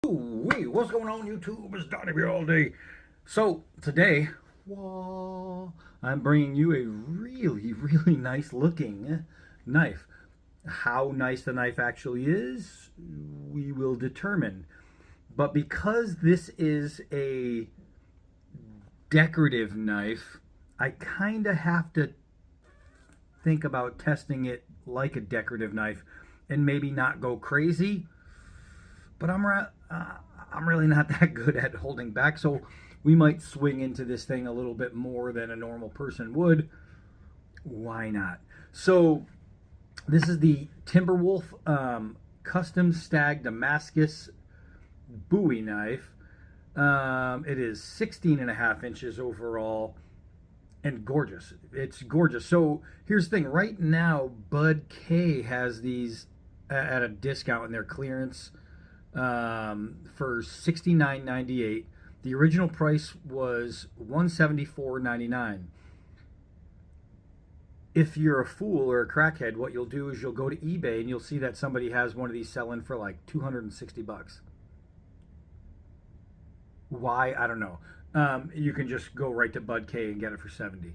Wait, what's going on YouTube? It's Donnie here all day. So today, I'm bringing you a really nice looking knife. How nice the knife actually is, we will determine. But because this is a decorative knife, I kind of have to think about testing it like a decorative knife and maybe not go crazy. But I'm really not that good at holding back, so we might swing into this thing a little bit more than a normal person would. Why not? So this is the Timberwolf Custom Stag Damascus Bowie knife. It is 16 and a half inches overall and gorgeous. It's gorgeous. So here's the thing. Right now, Bud K has these at a discount in their clearance for $69.98. The original price was $174.99. If you're a fool or a crackhead, what you'll do is you'll go to eBay and you'll see that somebody has one of these selling for like $260. Why? I don't know. You can just go right to Bud K and get it for 70.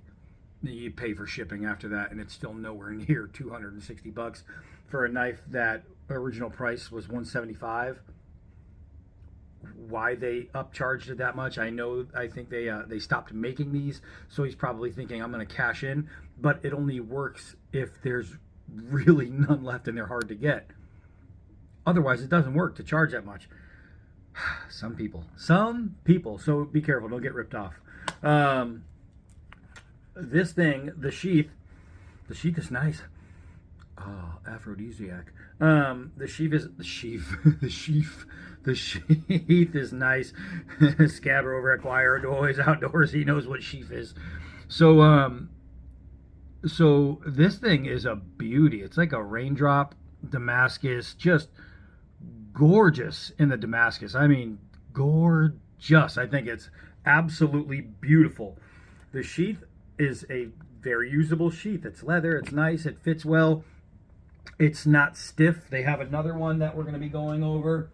You pay for shipping after that, and it's still nowhere near $260 for a knife that original price was $175. Why they upcharged it that much, I know. I think they stopped making these, so he's probably thinking I'm going to cash in. But it only works if there's really none left and they're hard to get. Otherwise, it doesn't work to charge that much. Some people. So be careful, don't get ripped off. This thing, the sheath is nice. Oh, aphrodisiac. The sheath is nice. Scabber over at Choir Boys Outdoors. He knows what sheath is. So this thing is a beauty. It's like a raindrop Damascus, just gorgeous in the Damascus. I mean, gorgeous. I think it's absolutely beautiful. The sheath is a very usable sheath. It's leather. It's nice. It fits well. It's not stiff. They have another one that we're going to be going over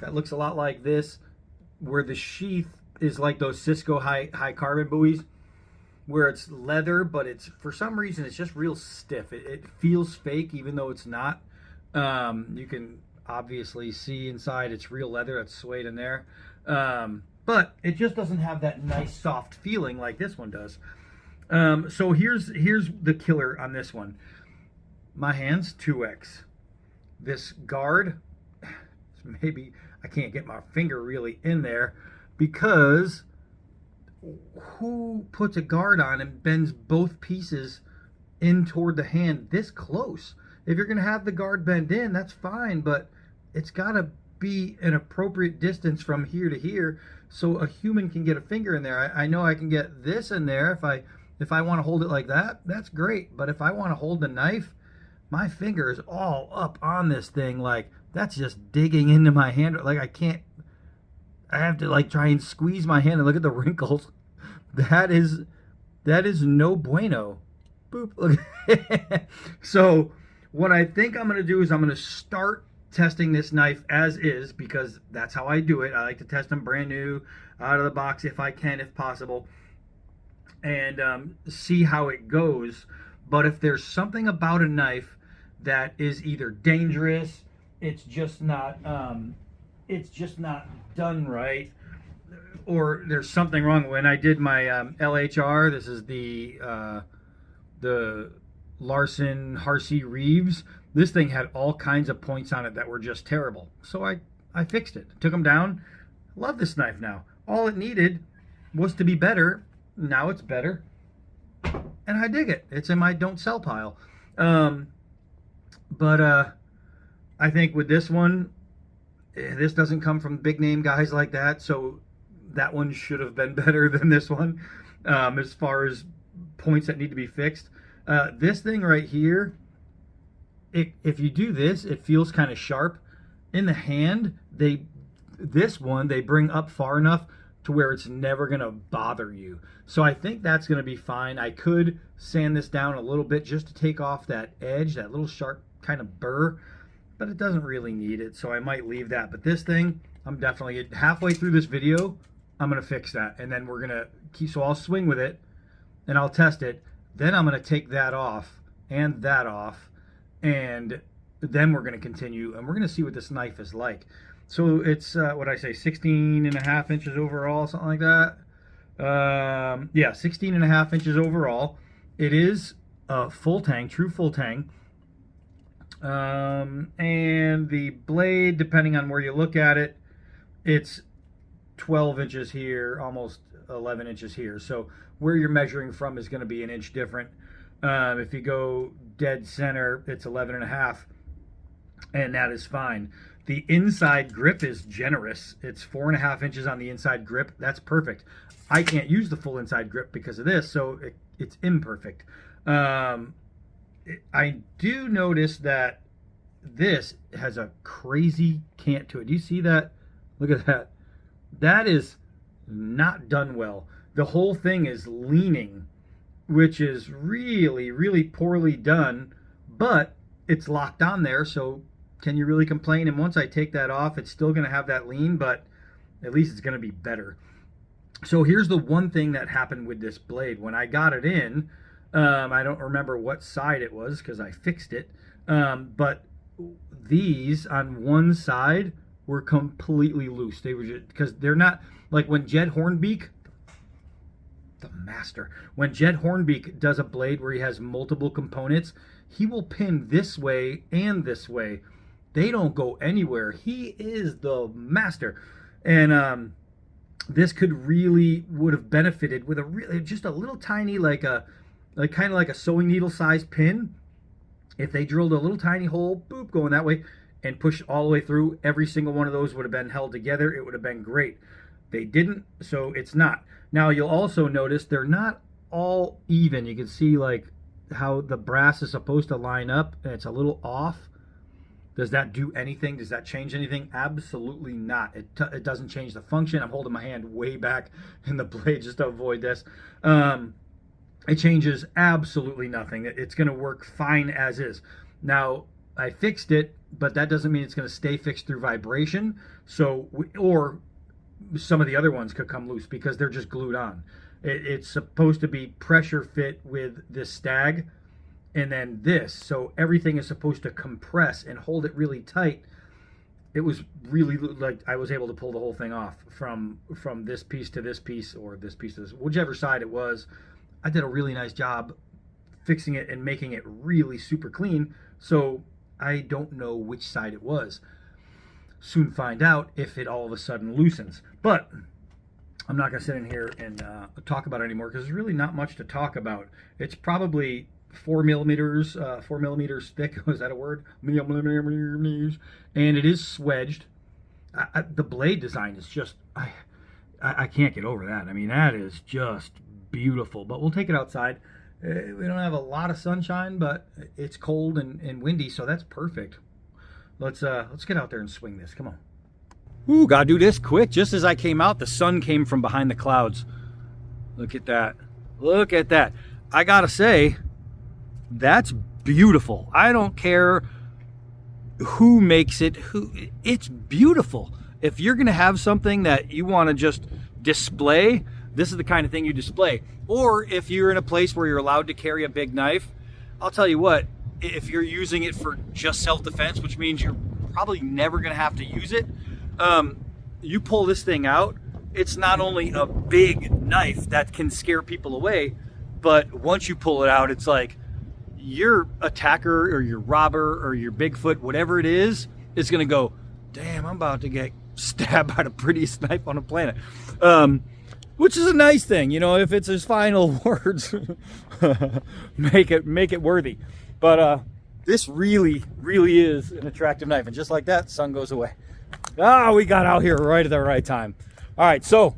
that looks a lot like this, where the sheath is like those Cisco high carbon buoys, where it's leather, but it's, for some reason, it's just real stiff. It feels fake, even though it's not. You can obviously see inside it's real leather that's suede in there. But it just doesn't have that nice soft feeling like this one does. So here's the killer on this one. My hand's 2X. This guard, maybe I can't get my finger really in there, because who puts a guard on and bends both pieces in toward the hand this close? If you're going to have the guard bend in, that's fine, but it's got to be an appropriate distance from here to here so a human can get a finger in there. I know I can get this in there if I want to hold it like that. That's great, but if I want to hold the knife, my finger is all up on this thing. Like, that's just digging into my hand. Like, I have to like try and squeeze my hand and look at the wrinkles. That is no bueno. Boop. Look. So what I think I'm going to do is I'm going to start testing this knife as is, because that's how I do it. I like to test them brand new, out of the box if I can, if possible, and see how it goes. But if there's something about a knife that is either dangerous, it's just not done right, or there's something wrong. When I did my LHR, this is the Larson Harsey Reeves. This thing had all kinds of points on it that were just terrible. So I fixed it. Took them down. Love this knife now. All it needed was to be better. Now it's better. And I dig it. It's in my don't sell pile. But I think with this one, this doesn't come from big name guys like that. So that one should have been better than this one as far as points that need to be fixed. This thing right here, if you do this, it feels kind of sharp. In the hand, this one they bring up far enough to where it's never going to bother you. So I think that's going to be fine. I could sand this down a little bit just to take off that edge, that little sharp kind of burr. but it doesn't really need it, so I might leave that. But this thing, I'm definitely halfway through this video, I'm gonna fix that, and then we're gonna keep. So I'll swing with it, and I'll test it. Then I'm gonna take that off and that off, and then we're gonna continue, and we're gonna see what this knife is like. So it's what I say, 16.5 inches overall, something like that. Yeah, 16.5 inches overall. It is a full tang, true full tang. And the blade, depending on where you look at it, it's 12 inches here, almost 11 inches here. So where you're measuring from is going to be an inch different. If you go dead center, it's 11.5, and that is fine. The inside grip is generous. It's 4.5 inches on the inside grip. That's perfect. I can't use the full inside grip because of this, so it's imperfect. I do notice that this has a crazy cant to it. Do you see that? Look at that. That is not done well. The whole thing is leaning, which is really, really poorly done, but it's locked on there, so can you really complain? And once I take that off, it's still going to have that lean, but at least it's going to be better. So here's the one thing that happened with this blade. When I got it in, I don't remember what side it was because I fixed it, but these on one side were completely loose. They were just, because they're not, like when Jed Hornbeak, the master, when Jed Hornbeak does a blade where he has multiple components, he will pin this way and this way. They don't go anywhere. He is the master. And this could really would have benefited with a really just a little tiny, like kind of like a sewing needle size pin. If they drilled a little tiny hole, boop, going that way, and pushed all the way through, every single one of those would have been held together. It would have been great. They didn't, so it's not. Now you'll also notice they're not all even. You can see like how the brass is supposed to line up, and it's a little off. Does that do anything? Does that change anything? Absolutely not. It doesn't change the function. I'm holding my hand way back in the blade just to avoid this. It changes absolutely nothing. It's going to work fine as is. Now, I fixed it, but that doesn't mean it's going to stay fixed through vibration. So, or some of the other ones could come loose because they're just glued on. It's supposed to be pressure fit with this Stag and then this. So everything is supposed to compress and hold it really tight. It was really like I was able to pull the whole thing off from this piece to this piece, or this piece to this, whichever side it was. I did a really nice job fixing it and making it really super clean. So I don't know which side it was. Soon find out if it all of a sudden loosens. But I'm not going to sit in here and talk about it anymore because there's really not much to talk about. It's probably 4 millimeters thick. Was that a word? And it is swedged. The blade design is just, I can't get over that. I mean, that is just beautiful. But we'll take it outside. We don't have a lot of sunshine, but it's cold and windy, so that's perfect. Let's get out there and swing this. Come on. Ooh, gotta do this quick. Just as I came out, the sun came from behind the clouds. Look at that. Look at that. I gotta say, that's beautiful. I don't care who makes it, it's beautiful. If you're gonna have something that you want to just display, this is the kind of thing you display. Or if you're in a place where you're allowed to carry a big knife, I'll tell you what, if you're using it for just self-defense, which means you're probably never gonna have to use it, you pull this thing out, it's not only a big knife that can scare people away, but once you pull it out, it's like your attacker or your robber or your Bigfoot, whatever it is going to go, damn, I'm about to get stabbed by the prettiest knife on the planet. Which is a nice thing, you know, if it's his final words, make it worthy. But this really, really is an attractive knife. And just like that, sun goes away. Ah, we got out here right at the right time. All right, so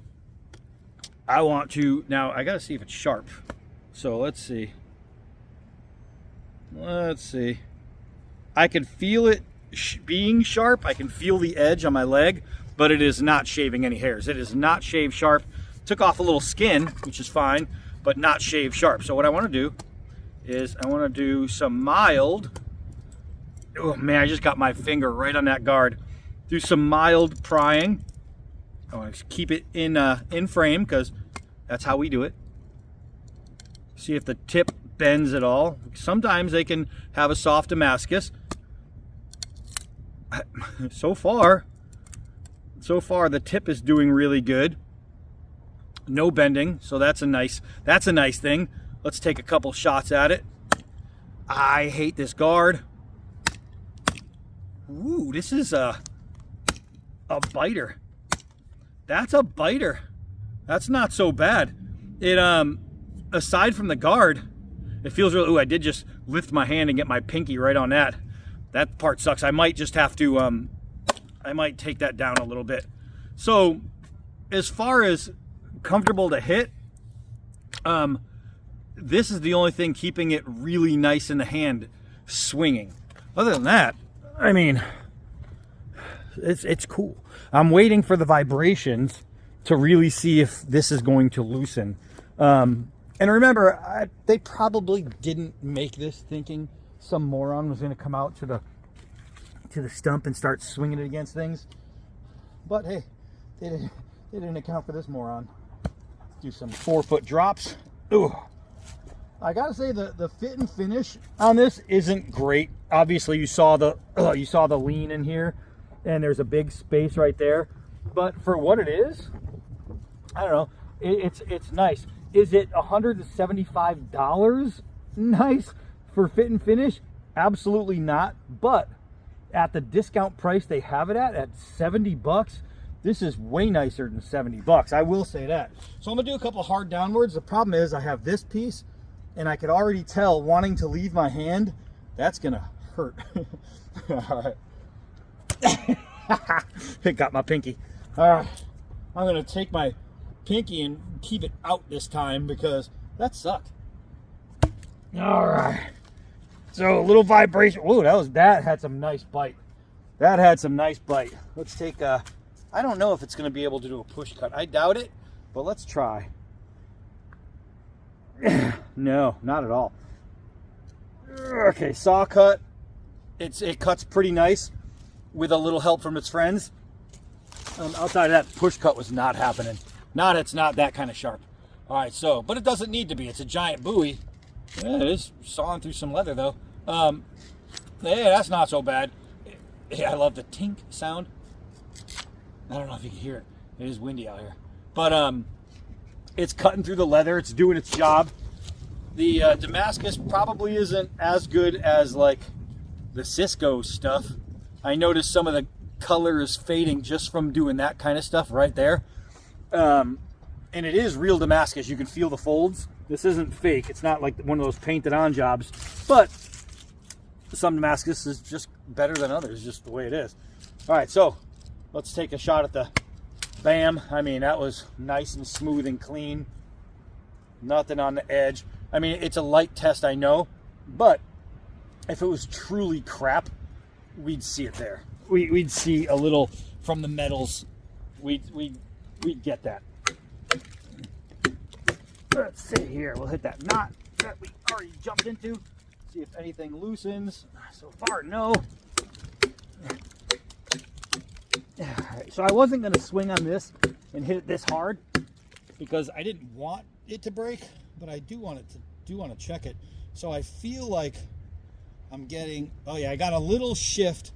I want to, now I got to see if it's sharp. So let's see. Let's see. I can feel it being sharp. I can feel the edge on my leg, but it is not shaving any hairs. It is not shaved sharp. Took off a little skin, which is fine, but not shaved sharp. So what I want to do is I want to do some mild Oh man, I just got my finger right on that guard. Do some mild prying. I want to keep it in frame because that's how we do it. See if the tip bends at all. Sometimes they can have a soft Damascus. So far the tip is doing really good. No bending, so that's a nice thing. Let's take a couple shots at it. I hate this guard. Ooh, this is a biter. That's a biter. That's not so bad. It aside from the guard, it feels really. Ooh, I did just lift my hand and get my pinky right on that. That part sucks. I might just have to I might take that down a little bit. So as far as comfortable to hit, this is the only thing keeping it really nice in the hand, swinging. Other than that, I mean, it's cool. I'm waiting for the vibrations to really see if this is going to loosen. And remember, they probably didn't make this thinking some moron was going to come out to the stump and start swinging it against things. But hey, they didn't account for this moron. Let's do some 4-foot drops. Ooh. I gotta say the fit and finish on this isn't great. Obviously, you saw the lean in here, and there's a big space right there. But for what it is, I don't know. It's nice. Is it $175 nice for fit and finish? Absolutely not. But at the discount price they have it at $70, this is way nicer than $70. I will say that. So I'm gonna do a couple hard downwards. The problem is I have this piece, and I could already tell wanting to leave my hand, that's gonna hurt. All right. It got my pinky. All right. I'm gonna take my pinky and keep it out this time because that sucked. All right. So a little vibration. Whoa, that had some nice bite. That had some nice bite. Let's take a, I don't know if it's gonna be able to do a push cut. I doubt it, but let's try. No, not at all. Okay, saw cut. It cuts pretty nice with a little help from its friends. Outside of that, push cut was not happening. It's not that kind of sharp. All right, so, but it doesn't need to be. It's a giant Bowie. Yeah, it is sawing through some leather though. Yeah, that's not so bad. Yeah, I love the tink sound. I don't know if you can hear it. It is windy out here, but it's cutting through the leather. It's doing its job. The Damascus probably isn't as good as like the Cisco stuff. I noticed some of the color is fading just from doing that kind of stuff right there. And it is real Damascus. You can feel the folds. This isn't fake. It's not like one of those painted on jobs, but some Damascus is just better than others, just the way it is. All right, so let's take a shot at the bam. I mean, that was nice and smooth and clean. Nothing on the edge. I mean, it's a light test, I know, but if it was truly crap, we'd see it there. We'd see a little from the metals. We'd get that. Let's see here. We'll hit that knot that we already jumped into. See if anything loosens. So far, no. Alright, so I wasn't going to swing on this and hit it this hard because I didn't want it to break, but I do want to check it. So I feel like I'm getting, oh yeah, I got a little shift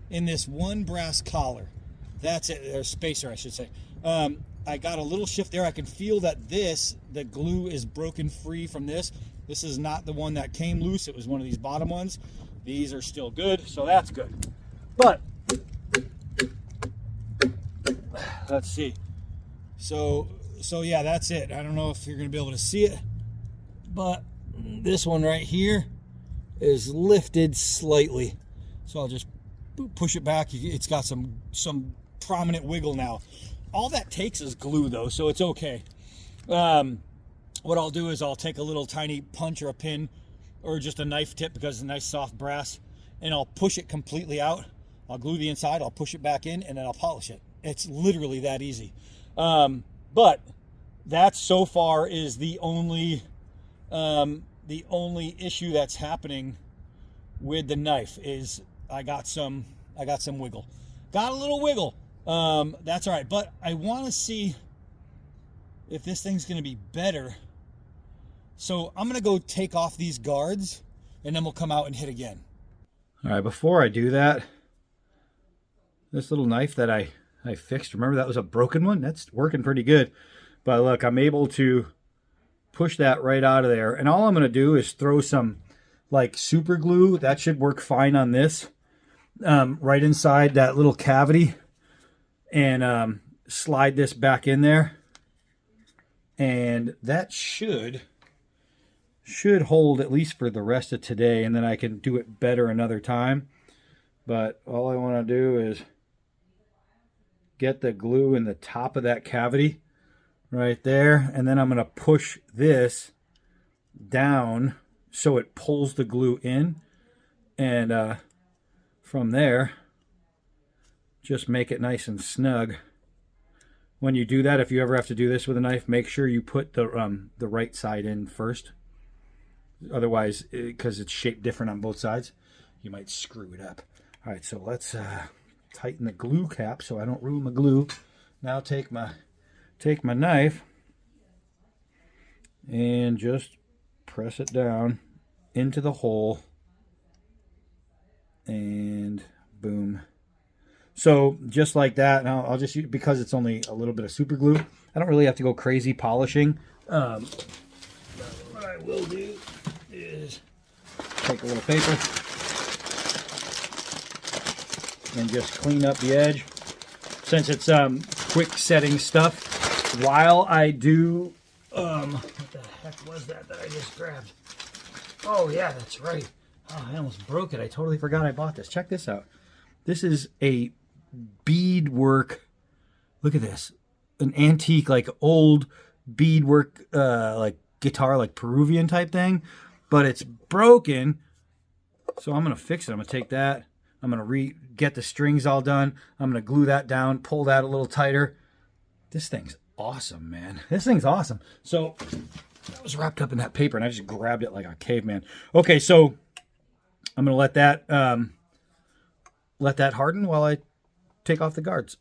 in this one brass collar. That's it, or spacer, I should say. I got a little shift there. I can feel that the glue is broken free from this. This is not the one that came loose. It was one of these bottom ones. These are still good, so that's good. But let's see. So yeah, that's it. I don't know if you're going to be able to see it, but this one right here is lifted slightly. So I'll just push it back. It's got some prominent wiggle now. All that takes is glue though, so it's okay. What I'll do is I'll take a little tiny punch or a pin or just a knife tip because it's a nice soft brass, and I'll push it completely out. I'll glue the inside, I'll push it back in, and then I'll polish it. It's literally that easy. But that so far is the only issue that's happening with the knife is I got some wiggle. Got a little wiggle. That's all right. But I want to see if this thing's going to be better. So I'm going to go take off these guards, and then we'll come out and hit again. All right, before I do that, this little knife that I fixed, remember that was a broken one? That's working pretty good. But look, I'm able to push that right out of there. And all I'm going to do is throw some like super glue. That should work fine on this. Right inside that little cavity. And slide this back in there. And that should hold at least for the rest of today. And then I can do it better another time. But all I want to do is get the glue in the top of that cavity right there, and then I'm going to push this down so it pulls the glue in, and from there just make it nice and snug. When you do that, if you ever have to do this with a knife, make sure you put the right side in first. Otherwise, because it's shaped different on both sides, you might screw it up. All right, so let's tighten the glue cap so I don't ruin my glue. Now take my knife and just press it down into the hole, and boom. So just like that. Now I'll just use, because it's only a little bit of super glue, I don't really have to go crazy polishing. What I will do is take a little paper and just clean up the edge, since it's quick setting stuff. While I do, what the heck was that I just grabbed? Oh yeah, that's right. Oh, I almost broke it. I totally forgot I bought this. Check this out. This is a beadwork. Look at this. An antique, like old beadwork, like guitar, like Peruvian type thing. But it's broken. So I'm going to fix it. I'm going to take that. I'm going to get the strings all done. I'm going to glue that down, pull that a little tighter. This thing's awesome, man. This thing's awesome. So that was wrapped up in that paper, and I just grabbed it like a caveman. Okay, so I'm going to let that harden while I take off the guards.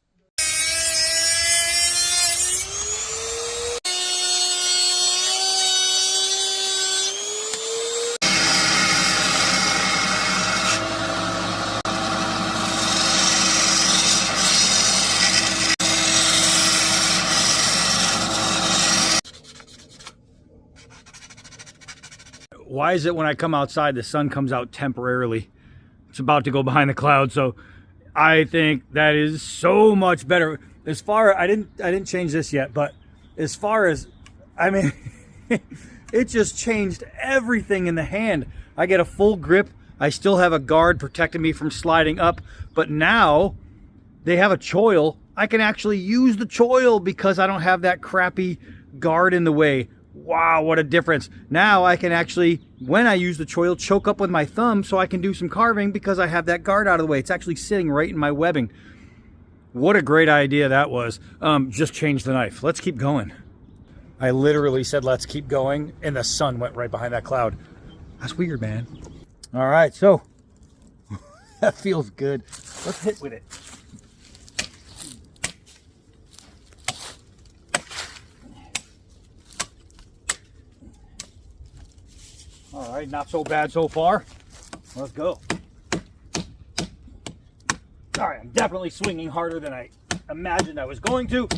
Why is it when I come outside, the sun comes out temporarily? It's about to go behind the clouds. So I think that is so much better. As far, I didn't change this yet, but as far as, I mean, it just changed everything in the hand. I get a full grip. I still have a guard protecting me from sliding up, but now they have a choil. I can actually use the choil because I don't have that crappy guard in the way. Wow, what a difference. Now I can actually, when I use the choil, choke up with my thumb so I can do some carving because I have that guard out of the way. It's actually sitting right in my webbing. What a great idea that was. Just change the knife. Let's keep going. I literally said, let's keep going, and the sun went right behind that cloud. That's weird, man. All right, so that feels good. Let's hit with it. All right, not so bad so far. Let's go. All right, I'm definitely swinging harder than I imagined I was going to.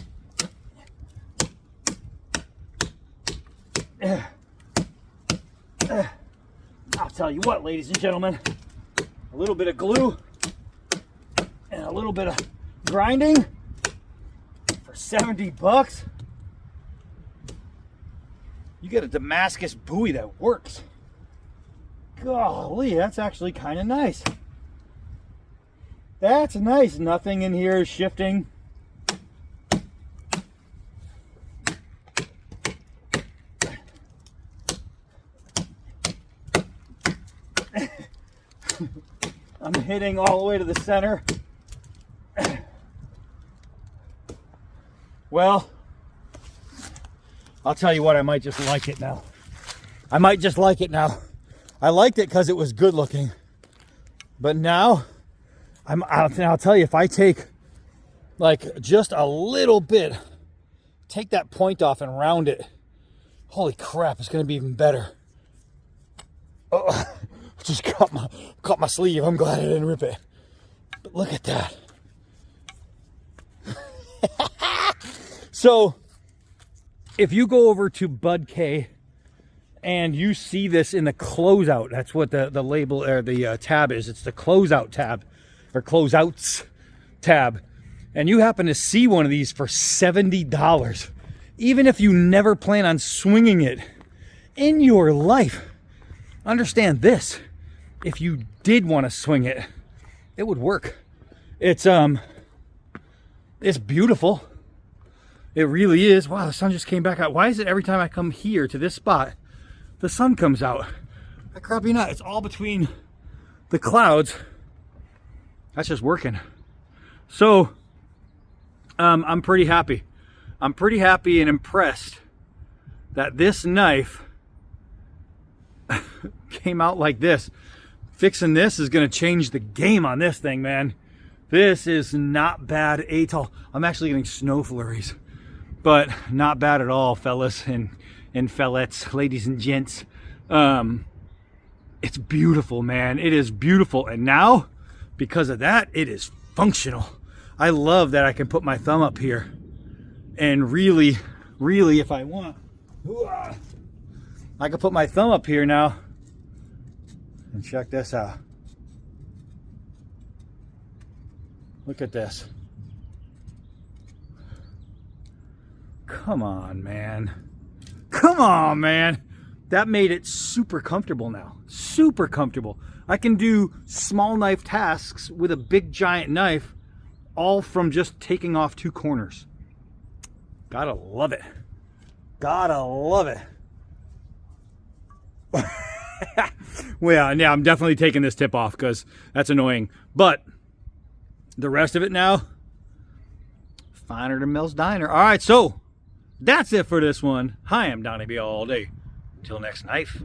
I'll tell you what, ladies and gentlemen, a little bit of glue and a little bit of grinding for 70 bucks. You get a Damascus Bowie that works. Golly, that's actually kind of nice. That's nice. Nothing in here is shifting. I'm hitting all the way to the center. Well, I'll tell you what, I might just like it now. I liked it because it was good looking. But now I'll tell you, if I take like just a little bit, take that point off and round it, holy crap, it's gonna be even better. Oh, just cut my sleeve. I'm glad I didn't rip it. But look at that. So if you go over to Bud K and you see this in the closeout, that's what the label or the tab is. It's the closeout tab or closeouts tab. And you happen to see one of these for $70, even if you never plan on swinging it in your life. Understand this, if you did want to swing it, it would work. It's beautiful. It really is. Wow, the sun just came back out. Why is it every time I come here to this spot, the sun comes out? I crap you not. It's all between the clouds. That's just working. So, I'm pretty happy. I'm pretty happy and impressed that this knife came out like this. Fixing this is going to change the game on this thing, man. This is not bad at all. I'm actually getting snow flurries, but not bad at all, fellas and fellettes, ladies and gents. It's beautiful, man. It is beautiful. And now, because of that, it is functional. I love that I can put my thumb up here and really, if I want, I can put my thumb up here now and check this out. Look at this. Come on, man. Come on, man. That made it super comfortable now. Super comfortable. I can do small knife tasks with a big giant knife, all from just taking off 2 corners. Gotta love it. Gotta love it. Well, yeah, I'm definitely taking this tip off because that's annoying. But the rest of it now, finer than Mel's Diner. All right, so that's it for this one. Hi, I'm Donnie B all day. Till next knife.